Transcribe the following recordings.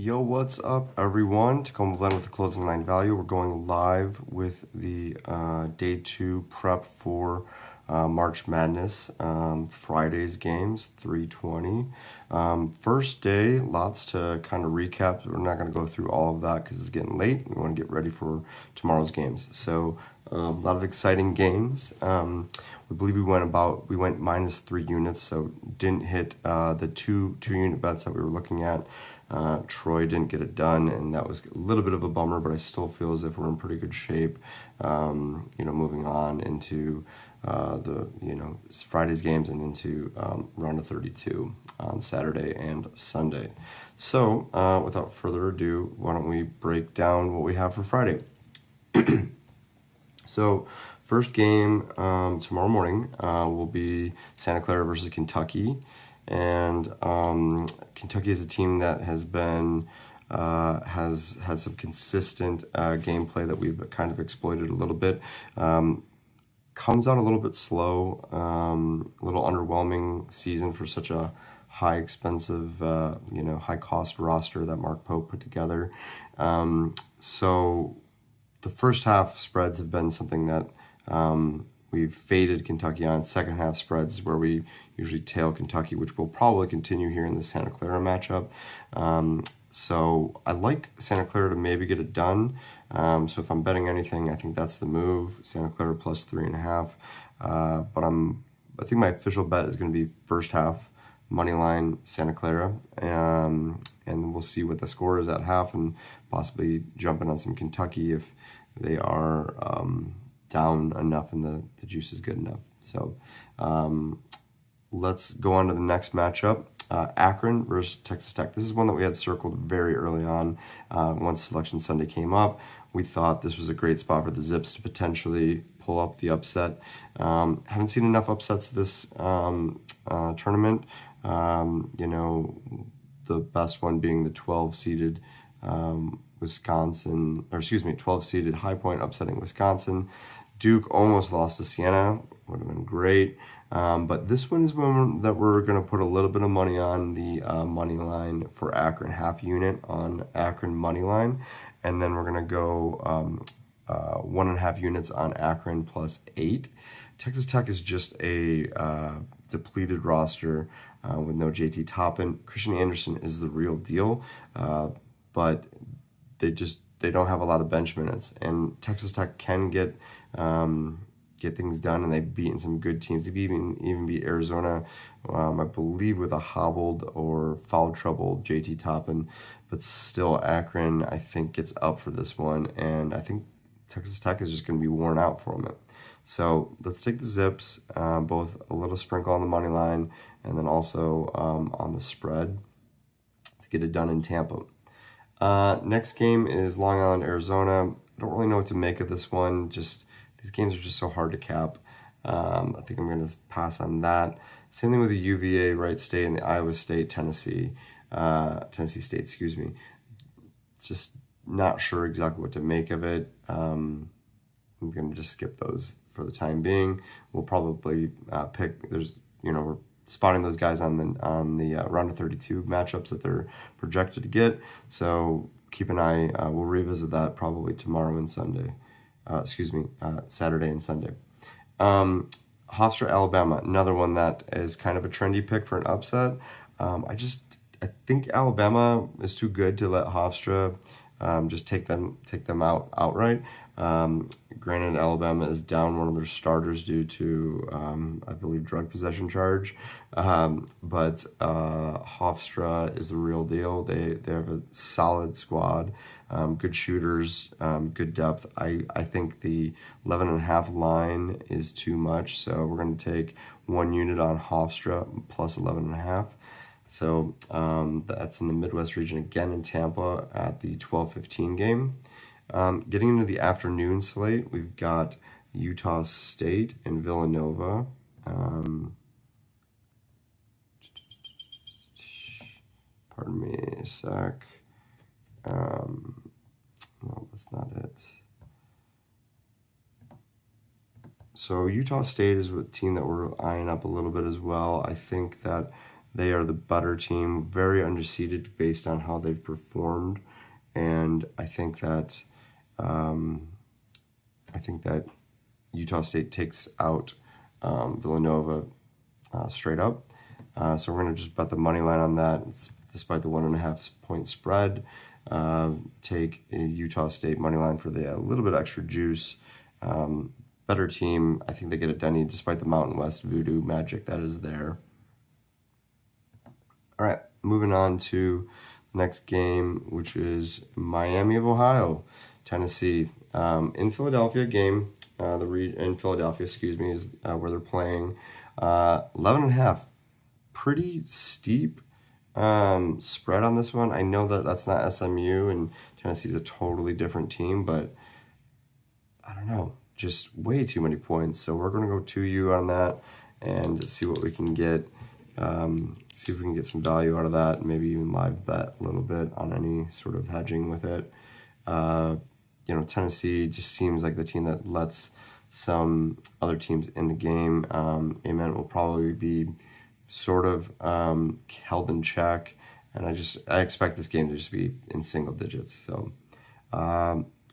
Yo, what's up, everyone? Tacoma Blend with the closing line value. We're going live with the day 2 prep for March Madness. Friday's games, 3:20. First day, lots to kind of recap. We're not going to go through all of that because it's getting late. We want to get ready for tomorrow's games. So a lot of exciting games. We believe we went -3 units, so didn't hit the two unit bets that we were looking at. Troy didn't get it done, and that was a little bit of a bummer, but I still feel as if we're in pretty good shape, moving on into Friday's games and into round of 32 on Saturday and Sunday. So without further ado, why don't we break down what we have for Friday? So first game tomorrow morning will be Santa Clara versus Kentucky. And Kentucky is a team that has been has had some consistent gameplay that we've kind of exploited a little bit. Comes out a little bit slow, a little underwhelming season for such a high expensive, high cost roster that Mark Pope put together. So the first half spreads have been something that we've faded Kentucky on. Second half spreads where we usually tail Kentucky, which will probably continue here in the Santa Clara matchup. So I like Santa Clara to maybe get it done. So if I'm betting anything, I think that's the move. Santa Clara plus 3.5. But I think my official bet is going to be first half money line Santa Clara, and we'll see what the score is at half, and possibly jumping on some Kentucky if they are down enough and the juice is good enough. So let's go on to the next matchup. Akron versus Texas Tech. This is one that we had circled very early on. Once Selection Sunday came up, we thought this was a great spot for the Zips to potentially pull up the upset. Haven't seen enough upsets this tournament. The best one being the 12-seeded 12-seeded High Point upsetting Wisconsin. Duke almost lost to Siena, would have been great. But this one is one that we're going to put a little bit of money on the money line for Akron, half unit on Akron money line. And then we're going to go 1.5 units on Akron plus 8. Texas Tech is just a depleted roster with no JT Toppin. Christian Anderson is the real deal, but they don't have a lot of bench minutes. And Texas Tech can get things done, and they've beaten some good teams. They've even beat Arizona, I believe, with a hobbled or foul troubled JT Toppin. But still, Akron, I think, gets up for this one, and I think Texas Tech is just going to be worn out from it. So let's take the Zips, both a little sprinkle on the money line and then also on the spread to get it done in Tampa. Next game is Long Island, Arizona. I don't really know what to make of this one. Just these games are just so hard to cap. I think I'm going to pass on that. Same thing with the UVA, Wright State, and the Iowa State, Tennessee State, excuse me. Just not sure exactly what to make of it. I'm going to just skip those for the time being. We'll probably pick. We're spotting those guys on the round of 32 matchups that they're projected to get. So keep an eye. We'll revisit that probably tomorrow and Sunday. Saturday and Sunday. Hofstra, Alabama, another one that is kind of a trendy pick for an upset. I think Alabama is too good to let Hofstra just take them out outright. Granted, Alabama is down one of their starters due to, I believe, drug possession charge. But Hofstra is the real deal. They have a solid squad, good shooters, good depth. I think the 11.5 line is too much, so we're going to take 1 unit on Hofstra plus 11.5. So that's in the Midwest region again in Tampa at the 12:15 game. Getting into the afternoon slate, we've got Utah State and Villanova. Pardon me a sec. No, that's not it. So Utah State is a team that we're eyeing up a little bit as well. I think that They are the better team, very underseeded based on how they've performed, and I think that Utah State takes out Villanova straight up. So we're going to just bet the money line on that, despite the 1.5 point spread. Take a Utah State money line for the little bit extra juice. Better team. I think they get it done, despite the Mountain West voodoo magic that is there. All right, moving on to the next game, which is Miami of Ohio, Tennessee. In Philadelphia game, in Philadelphia, is where they're playing. 11.5. Pretty steep spread on this one. I know that that's not SMU, and Tennessee's a totally different team, but I don't know, just way too many points. So we're going to go 2U on that and see what we can get. See if we can get some value out of that, maybe even live bet a little bit on any sort of hedging with it. Tennessee just seems like the team that lets some other teams in the game. Amen will probably be sort of held in check, and I expect this game to just be in single digits. So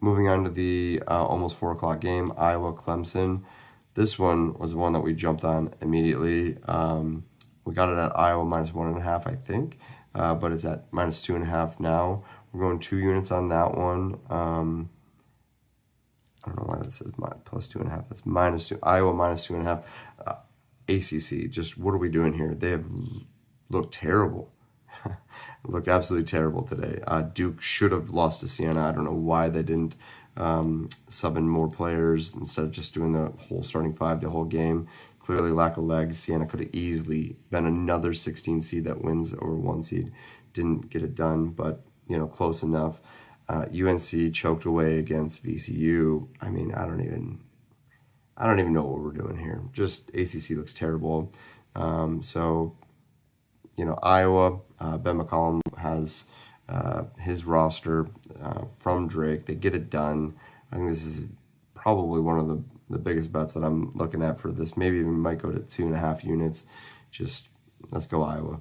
moving on to the almost 4 o'clock game, Iowa-Clemson. This one was one that we jumped on immediately. We got it at Iowa -1.5, I think, but it's at -2.5 now. We're going 2 units on that one. I don't know why that says +2.5. That's -2. Iowa -2.5. ACC, just what are we doing here? They have looked terrible. Looked absolutely terrible today. Duke should have lost to Siena. I don't know why they didn't sub in more players instead of just doing the whole starting 5 the whole game. Clearly lack of legs. Siena could have easily been another 16 seed that wins over 1 seed. Didn't get it done, but close enough. UNC choked away against VCU. I mean, I don't even know what we're doing here. Just ACC looks terrible. Iowa, Ben McCollum has his roster from Drake. They get it done. I think this is probably one of the biggest bets that I'm looking at for this. Maybe even might go to 2.5 units. Just let's go Iowa.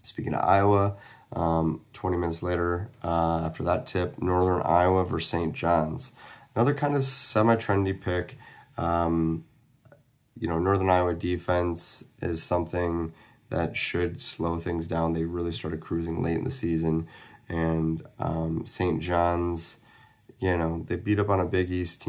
Speaking of Iowa, 20 minutes later, after that tip, Northern Iowa versus St. John's. Another kind of semi-trendy pick. Northern Iowa defense is something that should slow things down. They really started cruising late in the season. And St. John's, they beat up on a Big East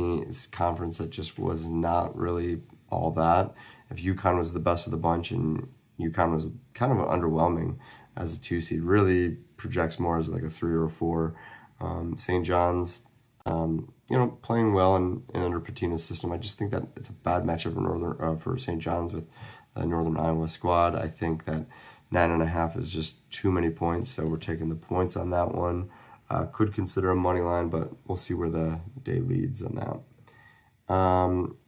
conference that just was not really all that. If UConn was the best of the bunch, and UConn was kind of underwhelming as a 2 seed, really projects more as like a 3 or a 4. St. John's, playing well and under Patina's system. I just think that it's a bad matchup for St. John's with the Northern Iowa squad. I think that 9.5 is just too many points, so we're taking the points on that one. Could consider a money line, but we'll see where the day leads on that.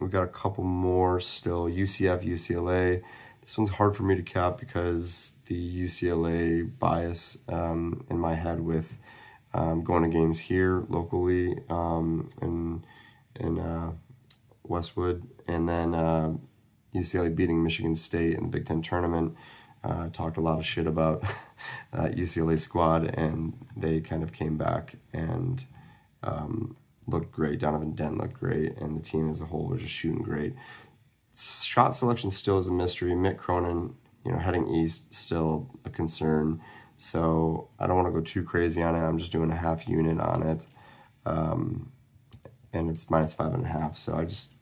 We've got a couple more still. UCF, UCLA. This one's hard for me to cap because the UCLA bias in my head with going to games here locally in Westwood, and then UCLA beating Michigan State in the Big Ten tournament. Talked a lot of shit about that UCLA squad, and they kind of came back and looked great. Donovan Dent looked great, and the team as a whole was just shooting great. Shot selection still is a mystery. Mick Cronin, heading east, still a concern. So I don't want to go too crazy on it. I'm just doing a half unit on it, and it's -5.5. So I just,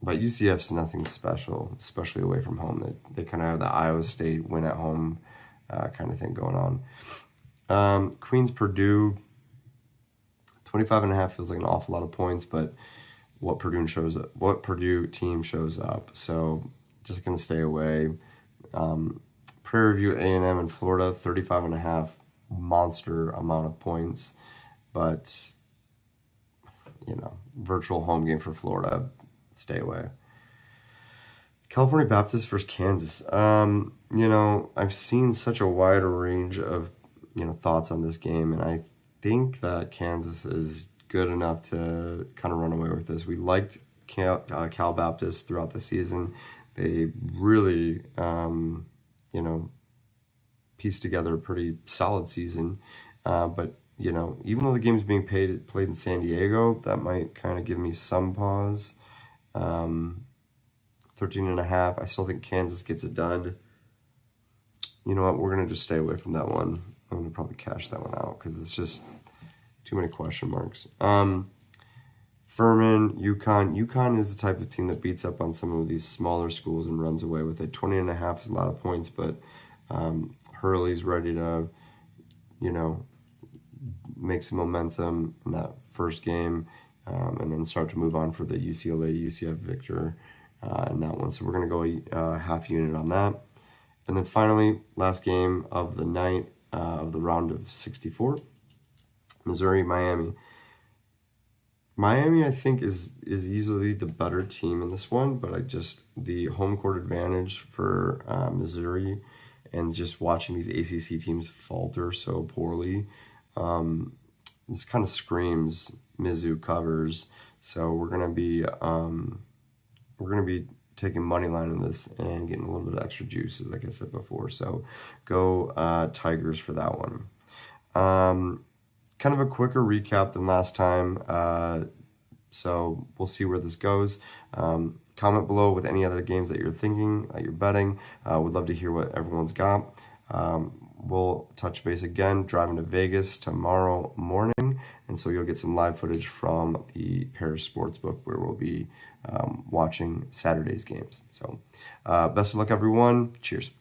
But UCF's nothing special, especially away from home. They kind of have the Iowa State win at home kind of thing going on. Queens Purdue, 25.5 feels like an awful lot of points, but what Purdue team shows up. So just going to stay away. Prairie View, A&M, and Florida, 35.5, monster amount of points, but virtual home game for Florida. Stay away. California Baptist versus Kansas. I've seen such a wide range of thoughts on this game, and I think that Kansas is good enough to kind of run away with this. We liked Cal Baptist throughout the season. they really, you know, pieced together a pretty solid season. But, you know, even though the game's being played in San Diego, that might kind of give me some pause. 13.5. I still think Kansas gets it done. You know what? We're going to just stay away from that one. I'm going to probably cash that one out because it's just too many question marks. Furman, UConn. UConn is the type of team that beats up on some of these smaller schools and runs away with it. 20.5 is a lot of points, but Hurley's ready to, you know, make some momentum in that first game and then start to move on for the UCLA-UCF victor in that one. So we're going to go half unit on that. And then finally, last game of the night of the round of 64, Missouri-Miami. Miami, I think, is easily the better team in this one, but the home court advantage for Missouri and just watching these ACC teams falter so poorly, this kind of screams Mizzou covers. So we're gonna be taking money line in this and getting a little bit of extra juice, like I said before. So go Tigers for that one. Kind of a quicker recap than last time. So we'll see where this goes. Comment below with any other games that you're thinking, that you're betting. Would love to hear what everyone's got. We'll touch base again, driving to Vegas tomorrow morning. And so you'll get some live footage from the Paris Sportsbook where we'll be watching Saturday's games. So best of luck, everyone. Cheers.